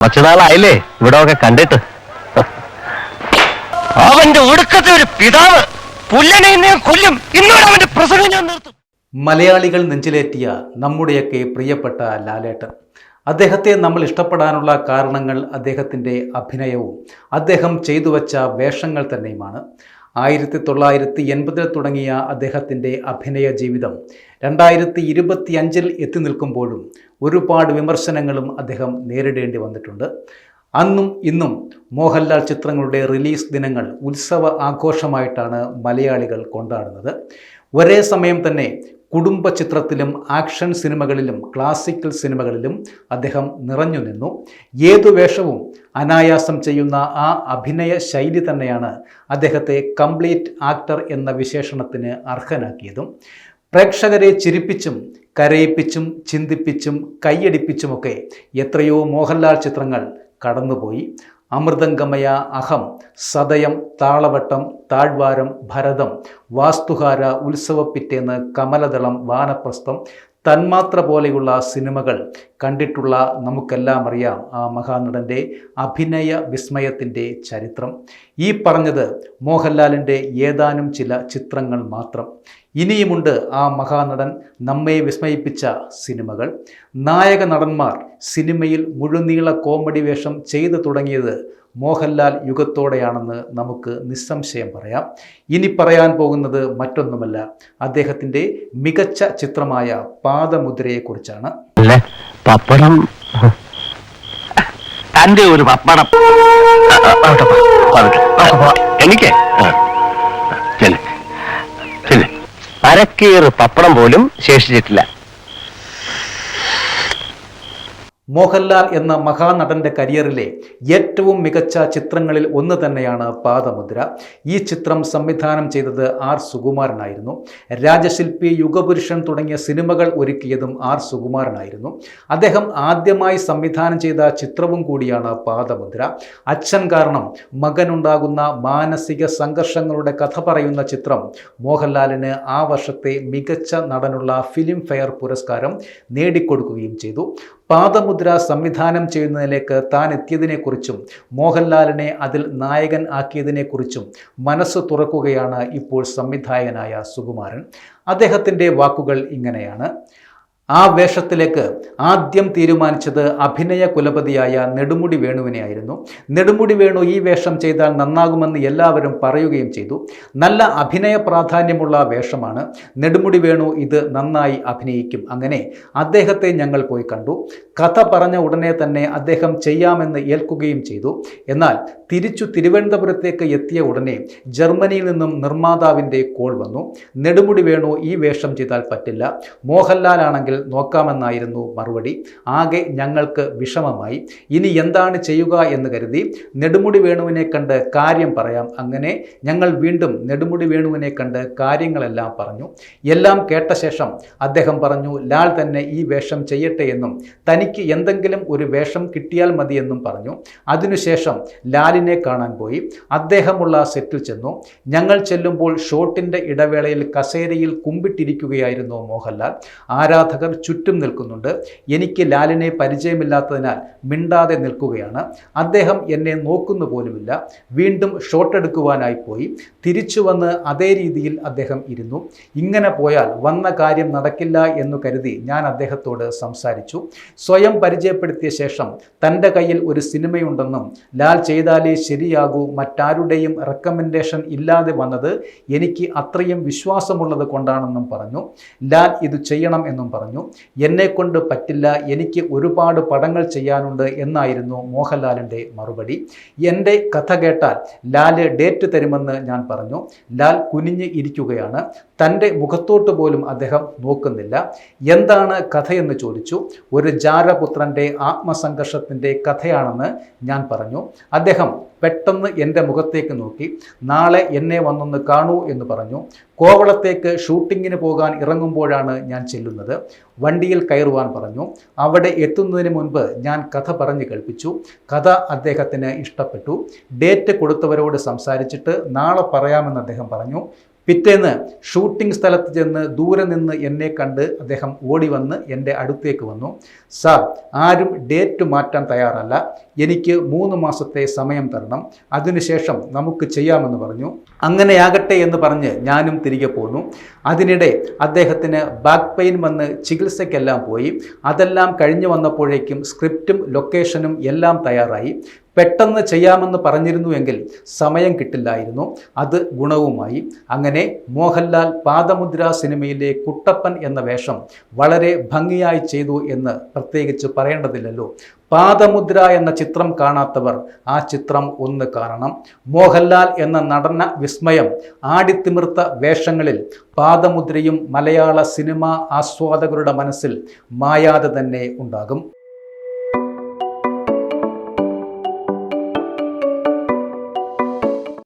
കുറച്ചു നാളായില്ലേ ഇവിടെ ഒക്കെ കണ്ടിട്ട്. അവന്റെ ഒടുക്കത്തെ ഒരു പിതാവ് പുല്ലനെ കൊല്ലും. ഇന്നോട് അവന്റെ പ്രസംഗം ഞാൻ നിർത്തും. മലയാളികൾ നെഞ്ചിലേറ്റിയ നമ്മുടെയൊക്കെ പ്രിയപ്പെട്ട ലാലേട്ടൻ. അദ്ദേഹത്തെ നമ്മൾ ഇഷ്ടപ്പെടാനുള്ള കാരണങ്ങൾ അദ്ദേഹത്തിൻ്റെ അഭിനയവും അദ്ദേഹം ചെയ്തു വച്ച വേഷങ്ങൾ തന്നെയുമാണ്. 1980 തുടങ്ങിയ അദ്ദേഹത്തിൻ്റെ അഭിനയ ജീവിതം 2025 എത്തി നിൽക്കുമ്പോഴും ഒരുപാട് വിമർശനങ്ങളും അദ്ദേഹം നേരിടേണ്ടി വന്നിട്ടുണ്ട്. അന്നും ഇന്നും മോഹൻലാൽ ചിത്രങ്ങളുടെ റിലീസ് ദിനങ്ങൾ ഉത്സവ ആഘോഷമായിട്ടാണ് മലയാളികൾ കൊണ്ടാടുന്നത്. ഒരേ സമയം തന്നെ കുടുംബ ചിത്രത്തിലും ആക്ഷൻ സിനിമകളിലും ക്ലാസിക്കൽ സിനിമകളിലും അദ്ദേഹം നിറഞ്ഞു നിന്നു. ഏതു വേഷവും അനായാസം ചെയ്യുന്ന ആ അഭിനയ ശൈലി തന്നെയാണ് അദ്ദേഹത്തെ കംപ്ലീറ്റ് ആക്ടർ എന്ന വിശേഷണത്തിന് അർഹനാക്കിയതും. പ്രേക്ഷകരെ ചിരിപ്പിച്ചും കരയിപ്പിച്ചും ചിന്തിപ്പിച്ചും കൈയടിപ്പിച്ചുമൊക്കെ എത്രയോ മോഹൻലാൽ ചിത്രങ്ങൾ കടന്നുപോയി. അമൃതംഗമയ, അഹം, സദയം, താളവട്ടം, താഴ്വാരം, ഭരതം, വാസ്തുഹാര, ഉത്സവപ്പിറ്റേന്ന്, കമലദളം, വാനപ്രസ്ഥം, തന്മാത്ര പോലെയുള്ള സിനിമകൾ കണ്ടിട്ടുള്ള നമുക്കെല്ലാം അറിയാം ആ മഹാനടൻ്റെ അഭിനയ വിസ്മയത്തിൻ്റെ ചരിത്രം. ഈ പറഞ്ഞത് മോഹൻലാലിൻ്റെ ഏതാനും ചില ചിത്രങ്ങൾ മാത്രം. ഇനിയുമുണ്ട് ആ മഹാനടൻ നമ്മെ വിസ്മയിപ്പിച്ച സിനിമകൾ. നായക നടന്മാർ സിനിമയിൽ മുഴുനീള കോമഡി വേഷം ചെയ്തു തുടങ്ങിയത് മോഹൻലാൽ യുഗത്തോടെയാണെന്ന് നമുക്ക് നിസ്സംശയം പറയാം. ഇനി പറയാൻ പോകുന്നത് മറ്റൊന്നുമല്ല, അദ്ദേഹത്തിൻ്റെ മികച്ച ചിത്രമായ പാദമുദ്രയെക്കുറിച്ചാണ്. പപ്പടം, തന്റെ ഒരു പപ്പടം എനിക്ക് അരക്കേറ് പപ്പടം പോലും ശേഷിച്ചിട്ടില്ല. മോഹൻലാൽ എന്ന മഹാനടൻ്റെ കരിയറിലെ ഏറ്റവും മികച്ച ചിത്രങ്ങളിൽ ഒന്ന് തന്നെയാണ് പാദമുദ്ര. ഈ ചിത്രം സംവിധാനം ചെയ്തത് ആർ സുകുമാരനായിരുന്നു. രാജശില്പി, യുഗപുരുഷൻ തുടങ്ങിയ സിനിമകൾ ഒരുക്കിയതും ആർ സുകുമാരനായിരുന്നു. അദ്ദേഹം ആദ്യമായി സംവിധാനം ചെയ്ത ചിത്രവും കൂടിയാണ് പാദമുദ്ര. അച്ഛൻ കാരണം മകനുണ്ടാകുന്ന മാനസിക സംഘർഷങ്ങളുടെ കഥ പറയുന്ന ചിത്രം മോഹൻലാലിന് ആ വർഷത്തെ മികച്ച നടനുള്ള ഫിലിം ഫെയർ പുരസ്കാരം നേടിക്കൊടുക്കുകയും ചെയ്തു. പാദമുദ്ര സംവിധാനം ചെയ്യുന്നതിലേക്ക് താൻ എത്തിയതിനെക്കുറിച്ചും മോഹൻലാലിനെ അതിൽ നായകൻ ആക്കിയതിനെക്കുറിച്ചും മനസ്സ് തുറക്കുകയാണ് ഇപ്പോൾ സംവിധായകനായ സുകുമാരൻ. അദ്ദേഹത്തിൻ്റെ വാക്കുകൾ ഇങ്ങനെയാണ്: ആ വേഷത്തിലേക്ക് ആദ്യം തീരുമാനിച്ചത് അഭിനയ കുലപതിയായ നെടുമുടി വേണുവിനെ ആയിരുന്നു. നെടുമുടി വേണു ഈ വേഷം ചെയ്താൽ നന്നാകുമെന്ന് എല്ലാവരും പറയുകയും ചെയ്തു. നല്ല അഭിനയ പ്രാധാന്യമുള്ള വേഷമാണ്. നെടുമുടി വേണു ഇത് നന്നായി അഭിനയിക്കും. അങ്ങനെ അദ്ദേഹത്തെ ഞങ്ങൾ പോയി കണ്ടു. കഥ പറഞ്ഞ ഉടനെ തന്നെ അദ്ദേഹം ചെയ്യാമെന്ന് ഏൽക്കുകയും ചെയ്തു. എന്നാൽ തിരിച്ചു തിരുവനന്തപുരത്തേക്ക് എത്തിയ ഉടനെ ജർമ്മനിയിൽ നിന്നും നിർമ്മാതാവിൻ്റെ കോൾ വന്നു. നെടുമുടി വേണു ഈ വേഷം ചെയ്താൽ പറ്റില്ല, മോഹൻലാലാണെങ്കിൽ നോക്കാമെന്നായിരുന്നു മറുപടി. ആകെ ഞങ്ങൾക്ക് വിഷമമായി. ഇനി എന്താണ് ചെയ്യുക എന്ന് കരുതി നെടുമുടി വേണുവിനെ കണ്ട് കാര്യം പറയാം. അങ്ങനെ ഞങ്ങൾ വീണ്ടും നെടുമുടി വേണുവിനെ കണ്ട് കാര്യങ്ങളെല്ലാം പറഞ്ഞു. എല്ലാം കേട്ട ശേഷം അദ്ദേഹം പറഞ്ഞു ലാൽ തന്നെ ഈ വേഷം ചെയ്യട്ടെ എന്നും തനിക്ക് എന്തെങ്കിലും ഒരു വേഷം കിട്ടിയാൽ മതിയെന്നും പറഞ്ഞു. അതിനുശേഷം ലാലിനെ കാണാൻ പോയി. അദ്ദേഹമുള്ള സെറ്റിൽ ചെന്നു. ഞങ്ങൾ ചെല്ലുമ്പോൾ ഷോട്ടിൻ്റെ ഇടവേളയിൽ കസേരയിൽ കുമ്പിട്ടിരിക്കുകയായിരുന്നു മോഹൻലാൽ. ആരാധകർ ചുറ്റും നിൽക്കുന്നുണ്ട്. എനിക്ക് ലാലിനെ പരിചയമില്ലാത്തതിനാൽ മിണ്ടാതെ നിൽക്കുകയാണ്. അദ്ദേഹം എന്നെ നോക്കുന്നു പോലുമില്ല. വീണ്ടും ഷോട്ട് എടുക്കുവാനായി പോയി. തിരിച്ചു വന്ന് അതേ രീതിയിൽ അദ്ദേഹം ഇരുന്നു. ഇങ്ങനെ പോയാൽ വന്ന കാര്യം നടക്കില്ല എന്നു കരുതി ഞാൻ അദ്ദേഹത്തോട് സംസാരിച്ചു. സ്വയം പരിചയപ്പെടുത്തിയ ശേഷം തൻ്റെ കയ്യിൽ ഒരു സിനിമയുണ്ടെന്നും ലാൽ ചെയ്താലേ ശരിയാകൂ, മറ്റാരുടെയും റെക്കമെൻഡേഷൻ ഇല്ലാതെ വന്നത് എനിക്ക് അത്രയും വിശ്വാസമുള്ളത് കൊണ്ടാണെന്നും പറഞ്ഞു. ലാൽ ഇത് ചെയ്യണം എന്നും പറഞ്ഞു. എന്നെക്കൊണ്ട് പറ്റില്ല, എനിക്ക് ഒരുപാട് പടങ്ങൾ ചെയ്യാനുണ്ട് എന്നായിരുന്നു മോഹൻലാലിൻ്റെ മറുപടി. എൻ്റെ കഥ കേട്ടാൽ ലാല് ഡേറ്റ് തരുമെന്ന് ഞാൻ പറഞ്ഞു. ലാൽ കുനിഞ്ഞ് ഇരിക്കുകയാണ്. തൻ്റെ മുഖത്തോട്ട് പോലും അദ്ദേഹം നോക്കുന്നില്ല. എന്താണ് കഥയെന്ന് ചോദിച്ചു. ഒരു ജാരപുത്രൻ്റെ ആത്മസംഘർഷത്തിൻ്റെ കഥയാണെന്ന് ഞാൻ പറഞ്ഞു. അദ്ദേഹം പെട്ടെന്ന് എൻ്റെ മുഖത്തേക്ക് നോക്കി. നാളെ എന്നെ വന്നൊന്ന് കാണൂ എന്ന് പറഞ്ഞു. കോവളത്തേക്ക് ഷൂട്ടിങ്ങിന് പോകാൻ ഇറങ്ങുമ്പോഴാണ് ഞാൻ ചെല്ലുന്നത്. വണ്ടിയിൽ കയറുവാൻ പറഞ്ഞു. അവിടെ എത്തുന്നതിന് മുൻപ് ഞാൻ കഥ പറഞ്ഞു കേൾപ്പിച്ചു. കഥ അദ്ദേഹത്തിന് ഇഷ്ടപ്പെട്ടു. ഡേറ്റ് കൊടുത്തവരോട് സംസാരിച്ചിട്ട് നാളെ പറയാമെന്ന് അദ്ദേഹം പറഞ്ഞു. പിറ്റേന്ന് ഷൂട്ടിംഗ് സ്ഥലത്ത് ചെന്ന് ദൂരെ നിന്ന് എന്നെ കണ്ട് അദ്ദേഹം ഓടി വന്ന് എൻ്റെ അടുത്തേക്ക് വന്നു. സാർ, ആരും ഡേറ്റ് മാറ്റാൻ തയ്യാറല്ല, എനിക്ക് 3 മാസത്തെ സമയം തരണം, അതിനുശേഷം നമുക്ക് ചെയ്യാമെന്ന് പറഞ്ഞു. അങ്ങനെയാകട്ടെ എന്ന് പറഞ്ഞ് ഞാനും തിരികെ പോന്നു. അതിനിടെ അദ്ദേഹത്തിന് ബാക്ക് പെയിൻ വന്ന് ചികിത്സയ്ക്കെല്ലാം പോയി. അതെല്ലാം കഴിഞ്ഞു വന്നപ്പോഴേക്കും സ്ക്രിപ്റ്റും ലൊക്കേഷനും എല്ലാം തയ്യാറായി. പെട്ടെന്ന് ചെയ്യാമെന്ന് പറഞ്ഞിരുന്നുവെങ്കിൽ സമയം കിട്ടില്ലായിരുന്നു. അത് ഗുണവുമായി. അങ്ങനെ മോഹൻലാൽ പാദമുദ്ര സിനിമയിലെ കുട്ടപ്പൻ എന്ന വേഷം വളരെ ഭംഗിയായി ചെയ്തു എന്ന് പ്രത്യേകിച്ച് പറയേണ്ടതില്ലല്ലോ. പാദമുദ്ര എന്ന ചിത്രം കാണാത്തവർ ആ ചിത്രം ഒന്ന് കാണണം. മോഹൻലാൽ എന്ന നടന വിസ്മയം ആടിത്തിമിർത്ത വേഷങ്ങളിൽ പാദമുദ്രയും മലയാള സിനിമാ ആസ്വാദകരുടെ മനസ്സിൽ മായാതെ തന്നെ ഉണ്ടാകും.